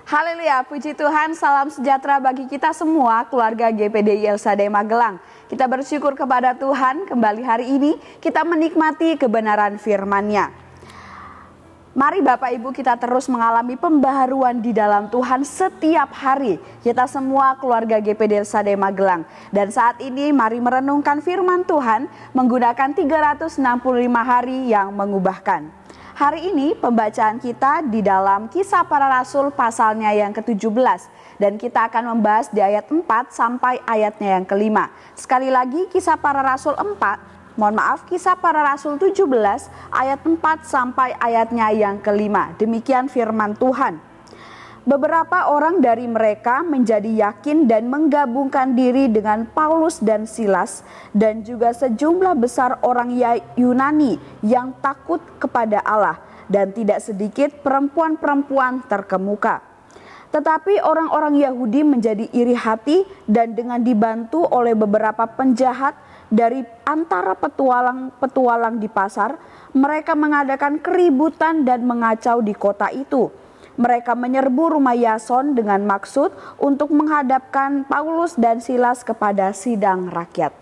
Haleluya, puji Tuhan, salam sejahtera bagi kita semua, keluarga GPDI El Shaddai Magelang. Kita bersyukur kepada Tuhan, kembali hari ini kita menikmati kebenaran firman-Nya. Mari Bapak Ibu kita terus mengalami pembaharuan di dalam Tuhan setiap hari. Kita semua keluarga GPDI El Shaddai Magelang. Dan saat ini mari merenungkan firman Tuhan menggunakan 365 hari yang mengubahkan. Hari ini pembacaan kita di dalam Kisah Para Rasul pasalnya yang ke-17. Dan kita akan membahas di ayat 4 sampai ayatnya yang ke-5. Sekali lagi Kisah Para Rasul 4, Kisah Para Rasul 17 ayat 4 sampai ayatnya yang ke-5. Demikian firman Tuhan. Beberapa orang dari mereka menjadi yakin dan menggabungkan diri dengan Paulus dan Silas dan juga sejumlah besar orang Yunani yang takut kepada Allah dan tidak sedikit perempuan-perempuan terkemuka. Tetapi orang-orang Yahudi menjadi iri hati dan dengan dibantu oleh beberapa penjahat dari antara petualang-petualang di pasar, mereka mengadakan keributan dan mengacau di kota itu. Mereka menyerbu rumah Yason dengan maksud untuk menghadapkan Paulus dan Silas kepada sidang rakyat.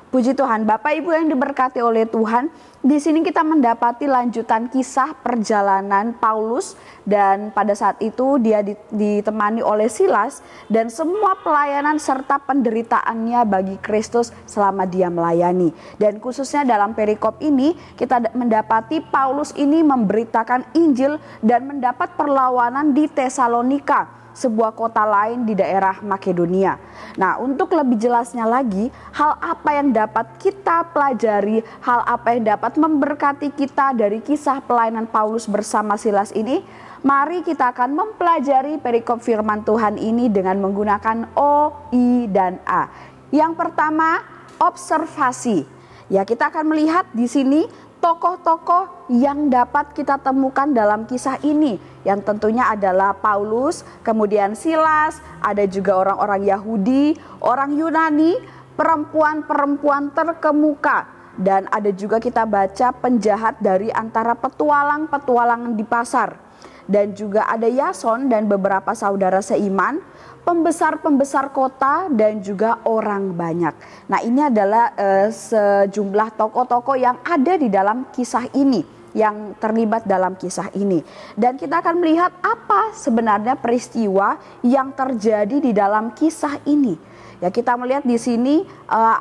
Puji Tuhan, Bapak Ibu yang diberkati oleh Tuhan, di sini kita mendapati lanjutan kisah perjalanan Paulus dan pada saat itu dia ditemani oleh Silas dan semua pelayanan serta penderitaannya bagi Kristus selama dia melayani. Dan khususnya dalam perikop ini kita mendapati Paulus ini memberitakan Injil dan mendapat perlawanan di Tesalonika, sebuah kota lain di daerah Makedonia. Nah, untuk lebih jelasnya lagi, hal apa yang dapat kita pelajari, hal apa yang dapat memberkati kita dari kisah pelayanan Paulus bersama Silas ini, mari kita akan mempelajari perikop firman Tuhan ini dengan menggunakan O, I, dan A. Yang pertama, observasi. Ya, kita akan melihat di sini tokoh-tokoh yang dapat kita temukan dalam kisah ini, yang tentunya adalah Paulus, kemudian Silas, ada juga orang-orang Yahudi, orang Yunani, perempuan-perempuan terkemuka, dan ada juga kita baca penjahat dari antara petualang-petualangan di pasar, dan juga ada Yason dan beberapa saudara seiman, pembesar-pembesar kota dan juga orang banyak. Nah, ini adalah sejumlah tokoh-tokoh yang ada di dalam kisah ini, yang terlibat dalam kisah ini. Dan kita akan melihat apa sebenarnya peristiwa yang terjadi di dalam kisah ini. Ya, kita melihat di sini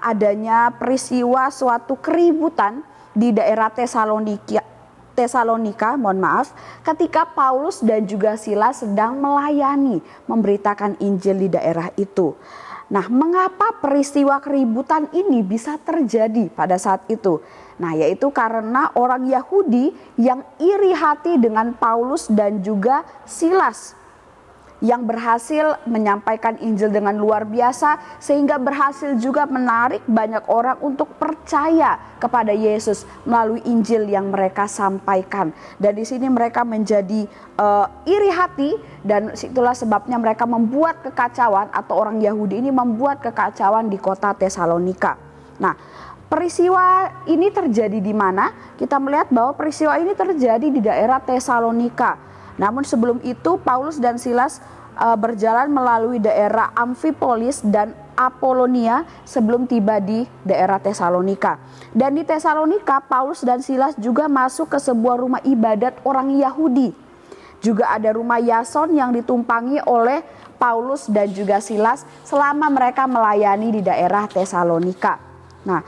adanya peristiwa suatu keributan di daerah Tesalonika, ketika Paulus dan juga Silas sedang melayani, memberitakan Injil di daerah itu. Nah, mengapa peristiwa keributan ini bisa terjadi pada saat itu? Nah, yaitu karena orang Yahudi yang iri hati dengan Paulus dan juga Silas, yang berhasil menyampaikan Injil dengan luar biasa sehingga berhasil juga menarik banyak orang untuk percaya kepada Yesus melalui Injil yang mereka sampaikan. Dan di sini mereka menjadi iri hati dan itulah sebabnya mereka membuat kekacauan, atau orang Yahudi ini membuat kekacauan di kota Tesalonika. Nah, peristiwa ini terjadi di mana? Kita melihat bahwa peristiwa ini terjadi di daerah Tesalonika. Namun sebelum itu Paulus dan Silas berjalan melalui daerah Amfipolis dan Apolonia sebelum tiba di daerah Tesalonika. Dan di Tesalonika Paulus dan Silas juga masuk ke sebuah rumah ibadat orang Yahudi. Juga ada rumah Yason yang ditumpangi oleh Paulus dan juga Silas selama mereka melayani di daerah Tesalonika. Nah,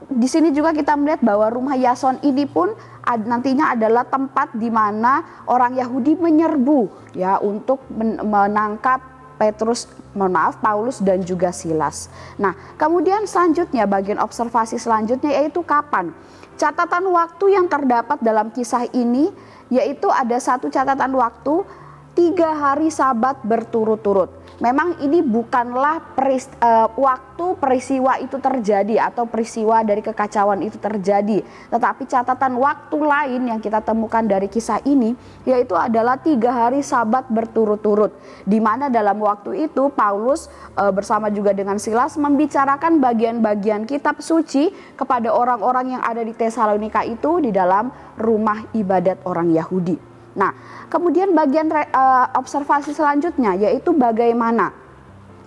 di sini juga kita melihat bahwa rumah Yason ini pun nantinya adalah tempat di mana orang Yahudi menyerbu ya untuk menangkap Paulus dan juga Silas. Nah, kemudian selanjutnya bagian observasi selanjutnya yaitu kapan? Catatan waktu yang terdapat dalam kisah ini yaitu ada satu catatan waktu 3 hari Sabat berturut-turut. Memang ini bukanlah waktu peristiwa itu terjadi atau peristiwa dari kekacauan itu terjadi. Tetapi catatan waktu lain yang kita temukan dari kisah ini yaitu adalah 3 hari Sabat berturut-turut. Di mana dalam waktu itu Paulus bersama juga dengan Silas membicarakan bagian-bagian kitab suci kepada orang-orang yang ada di Tesalonika itu di dalam rumah ibadat orang Yahudi. Nah, kemudian bagian observasi selanjutnya yaitu bagaimana.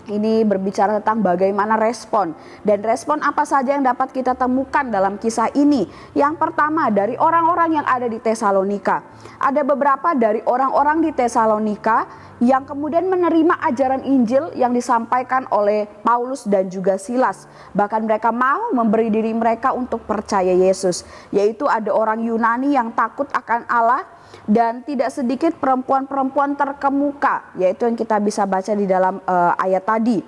Ini berbicara tentang bagaimana respon, dan respon apa saja yang dapat kita temukan dalam kisah ini. Yang pertama, dari orang-orang yang ada di Tesalonika. Ada beberapa dari orang-orang di Tesalonika yang kemudian menerima ajaran Injil yang disampaikan oleh Paulus dan juga Silas. Bahkan mereka mau memberi diri mereka untuk percaya Yesus. Yaitu ada orang Yunani yang takut akan Allah, dan tidak sedikit perempuan-perempuan terkemuka, yaitu yang kita bisa baca di dalam ayat tadi.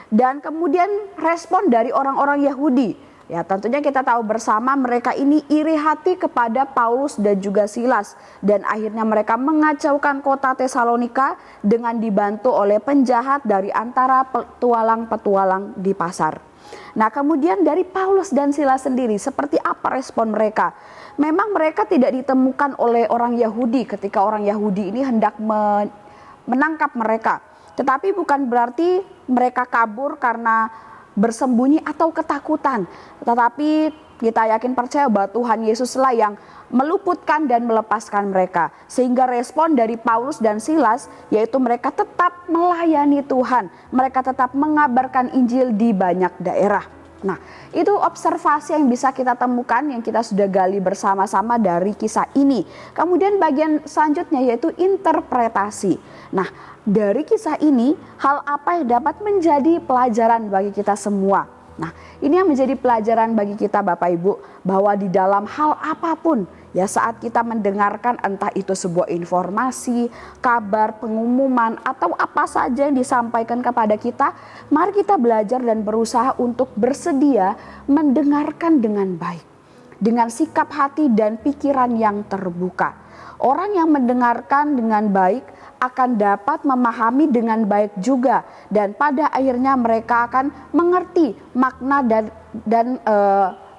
Dan kemudian respon dari orang-orang Yahudi, ya tentunya kita tahu bersama mereka ini iri hati kepada Paulus dan juga Silas, dan akhirnya mereka mengacaukan kota Tesalonika dengan dibantu oleh penjahat dari antara petualang-petualang di pasar. Nah, kemudian dari Paulus dan Silas sendiri, seperti apa respon mereka? Memang mereka tidak ditemukan oleh orang Yahudi ketika orang Yahudi ini hendak menangkap mereka. Tetapi bukan berarti mereka kabur karena bersembunyi atau ketakutan. Tetapi kita yakin percaya bahwa Tuhan Yesuslah yang meluputkan dan melepaskan mereka. Sehingga respon dari Paulus dan Silas yaitu mereka tetap melayani Tuhan. Mereka tetap mengabarkan Injil di banyak daerah. Nah, itu observasi yang bisa kita temukan yang kita sudah gali bersama-sama dari kisah ini. Kemudian bagian selanjutnya yaitu interpretasi. Nah, dari kisah ini hal apa yang dapat menjadi pelajaran bagi kita semua? Nah, ini yang menjadi pelajaran bagi kita Bapak Ibu, bahwa di dalam hal apapun, ya saat kita mendengarkan entah itu sebuah informasi, kabar, pengumuman, atau apa saja yang disampaikan kepada kita, mari kita belajar dan berusaha untuk bersedia mendengarkan dengan baik, dengan sikap hati dan pikiran yang terbuka. Orang yang mendengarkan dengan baik akan dapat memahami dengan baik juga, dan pada akhirnya mereka akan mengerti makna dan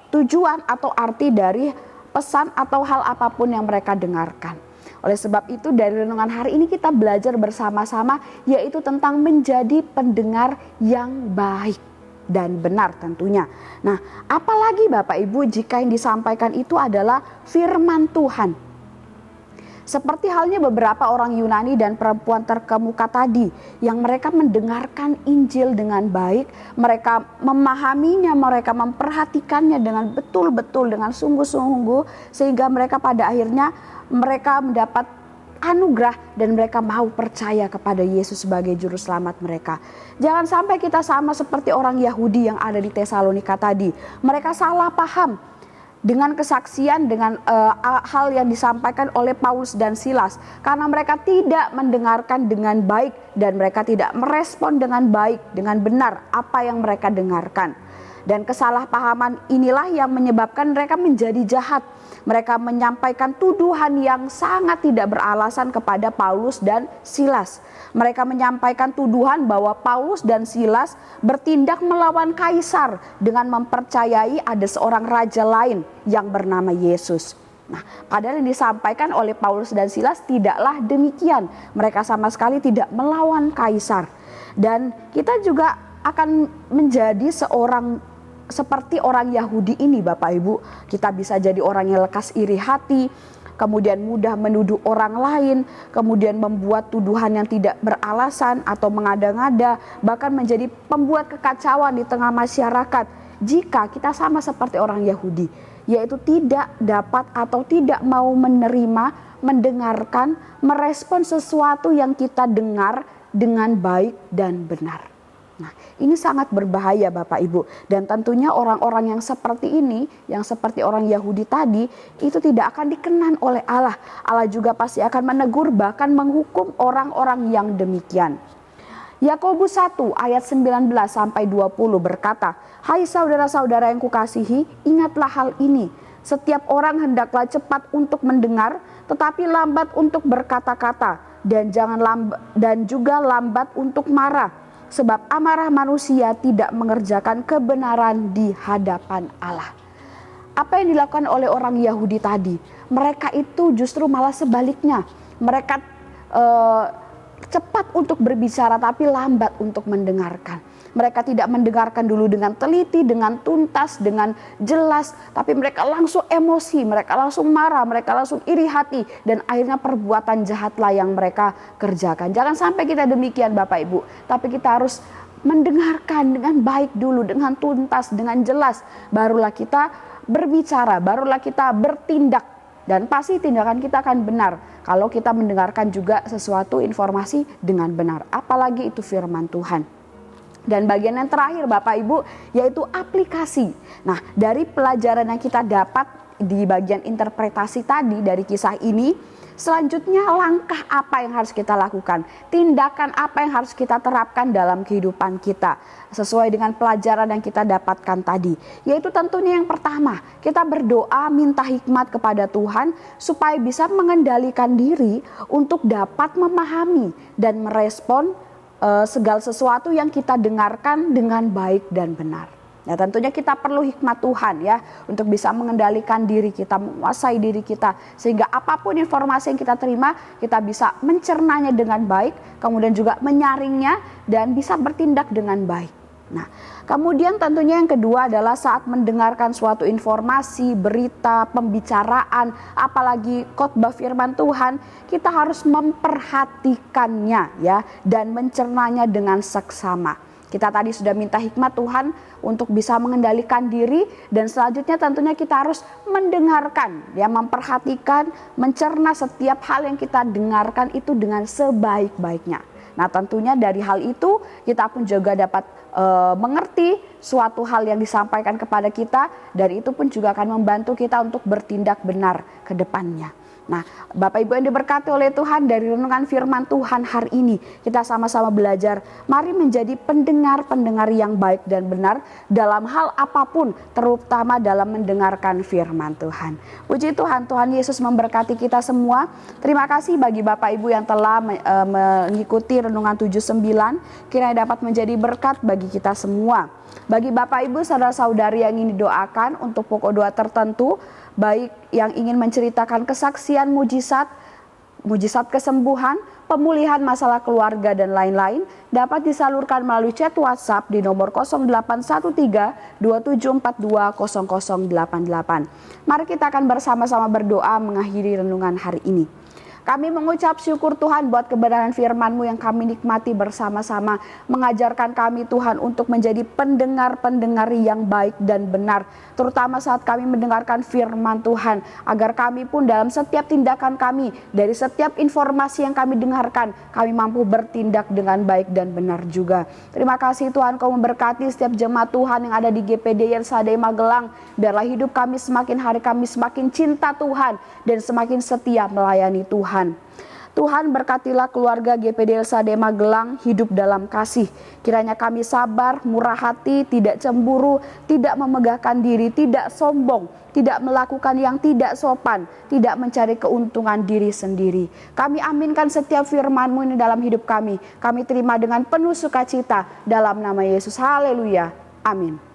tujuan atau arti dari pesan atau hal apapun yang mereka dengarkan. Oleh sebab itu dari renungan hari ini kita belajar bersama-sama yaitu tentang menjadi pendengar yang baik dan benar tentunya. Nah, apalagi Bapak Ibu jika yang disampaikan itu adalah firman Tuhan. Seperti halnya beberapa orang Yunani dan perempuan terkemuka tadi yang mereka mendengarkan Injil dengan baik, mereka memahaminya, mereka memperhatikannya dengan betul-betul, dengan sungguh-sungguh, sehingga mereka pada akhirnya mereka mendapat anugerah dan mereka mau percaya kepada Yesus sebagai juru selamat mereka. Jangan sampai kita sama seperti orang Yahudi yang ada di Tesalonika tadi. Mereka salah paham dengan kesaksian, dengan hal yang disampaikan oleh Paulus dan Silas. Karena mereka tidak mendengarkan dengan baik dan mereka tidak merespon dengan baik, dengan benar apa yang mereka dengarkan. Dan kesalahpahaman inilah yang menyebabkan mereka menjadi jahat. Mereka menyampaikan tuduhan yang sangat tidak beralasan kepada Paulus dan Silas. Mereka menyampaikan tuduhan bahwa Paulus dan Silas bertindak melawan kaisar dengan mempercayai ada seorang raja lain yang bernama Yesus. Nah, padahal yang disampaikan oleh Paulus dan Silas tidaklah demikian. Mereka sama sekali tidak melawan kaisar. Dan kita juga akan menjadi seperti orang Yahudi ini Bapak Ibu. Kita bisa jadi orang yang lekas iri hati, kemudian mudah menuduh orang lain, kemudian membuat tuduhan yang tidak beralasan atau mengada-ngada, bahkan menjadi pembuat kekacauan di tengah masyarakat. Jika kita sama seperti orang Yahudi, yaitu tidak dapat atau tidak mau menerima, mendengarkan, merespon sesuatu yang kita dengar dengan baik dan benar. Nah, ini sangat berbahaya Bapak Ibu, dan tentunya orang-orang yang seperti ini, yang seperti orang Yahudi tadi, itu tidak akan dikenan oleh Allah. Allah juga pasti akan menegur bahkan menghukum orang-orang yang demikian. Yakobus 1 ayat 19 sampai 20 berkata, "Hai saudara-saudara yang kukasihi, ingatlah hal ini. Setiap orang hendaklah cepat untuk mendengar, tetapi lambat untuk berkata-kata, dan juga lambat untuk marah. Sebab amarah manusia tidak mengerjakan kebenaran di hadapan Allah." Apa yang dilakukan oleh orang Yahudi tadi? Mereka itu justru malah sebaliknya. Mereka cepat untuk berbicara tapi lambat untuk mendengarkan. Mereka tidak mendengarkan dulu dengan teliti, dengan tuntas, dengan jelas, tapi mereka langsung emosi, mereka langsung marah, mereka langsung iri hati, dan akhirnya perbuatan jahatlah yang mereka kerjakan. Jangan sampai kita demikian Bapak Ibu, tapi kita harus mendengarkan dengan baik dulu, dengan tuntas, dengan jelas, barulah kita berbicara, barulah kita bertindak, dan pasti tindakan kita akan benar kalau kita mendengarkan juga sesuatu informasi dengan benar, apalagi itu firman Tuhan. Dan bagian yang terakhir Bapak Ibu yaitu aplikasi. Nah, dari pelajaran yang kita dapat di bagian interpretasi tadi dari kisah ini, selanjutnya langkah apa yang harus kita lakukan, tindakan apa yang harus kita terapkan dalam kehidupan kita sesuai dengan pelajaran yang kita dapatkan tadi. Yaitu tentunya yang pertama, kita berdoa minta hikmat kepada Tuhan supaya bisa mengendalikan diri untuk dapat memahami dan merespon segala sesuatu yang kita dengarkan dengan baik dan benar. Nah, tentunya kita perlu hikmat Tuhan ya untuk bisa mengendalikan diri kita, menguasai diri kita, sehingga apapun informasi yang kita terima kita bisa mencernanya dengan baik, kemudian juga menyaringnya dan bisa bertindak dengan baik. Nah, kemudian tentunya yang kedua adalah saat mendengarkan suatu informasi, berita, pembicaraan, apalagi khotbah firman Tuhan, kita harus memperhatikannya ya dan mencernanya dengan seksama. Kita tadi sudah minta hikmat Tuhan untuk bisa mengendalikan diri, dan selanjutnya tentunya kita harus mendengarkan, ya, memperhatikan, mencerna setiap hal yang kita dengarkan itu dengan sebaik-baiknya. Nah, tentunya dari hal itu kita pun juga dapat mengerti suatu hal yang disampaikan kepada kita, dan itu pun juga akan membantu kita untuk bertindak benar ke depannya. Nah, Bapak Ibu yang diberkati oleh Tuhan, dari renungan firman Tuhan hari ini kita sama-sama belajar, mari menjadi pendengar-pendengar yang baik dan benar dalam hal apapun, terutama dalam mendengarkan firman Tuhan. Puji Tuhan, Tuhan Yesus memberkati kita semua. Terima kasih bagi Bapak Ibu yang telah mengikuti renungan 79, kiranya dapat menjadi berkat bagi kita semua. Bagi Bapak Ibu saudara-saudari yang ingin didoakan untuk pokok doa tertentu, baik yang ingin menceritakan kesaksian mujizat, mujizat kesembuhan, pemulihan masalah keluarga dan lain-lain, dapat disalurkan melalui chat WhatsApp di nomor 0813 2742 0088. Mari kita akan bersama-sama berdoa mengakhiri renungan hari ini. Kami mengucap syukur Tuhan buat kebenaran firman-Mu yang kami nikmati bersama-sama. Mengajarkan kami Tuhan untuk menjadi pendengar-pendengar yang baik dan benar. Terutama saat kami mendengarkan firman Tuhan. Agar kami pun dalam setiap tindakan kami, dari setiap informasi yang kami dengarkan, kami mampu bertindak dengan baik dan benar juga. Terima kasih Tuhan, Kau memberkati setiap jemaat Tuhan yang ada di GPD Yelsadai Magelang. Biarlah hidup kami semakin hari kami semakin cinta Tuhan dan semakin setia melayani Tuhan. Tuhan, berkatilah keluarga GPD Yelsadai Magelang hidup dalam kasih. Kiranya kami sabar, murah hati, tidak cemburu, tidak memegahkan diri, tidak sombong, tidak melakukan yang tidak sopan, tidak mencari keuntungan diri sendiri. Kami aminkan setiap firman-Mu ini dalam hidup kami. Kami terima dengan penuh sukacita dalam nama Yesus. Haleluya. Amin.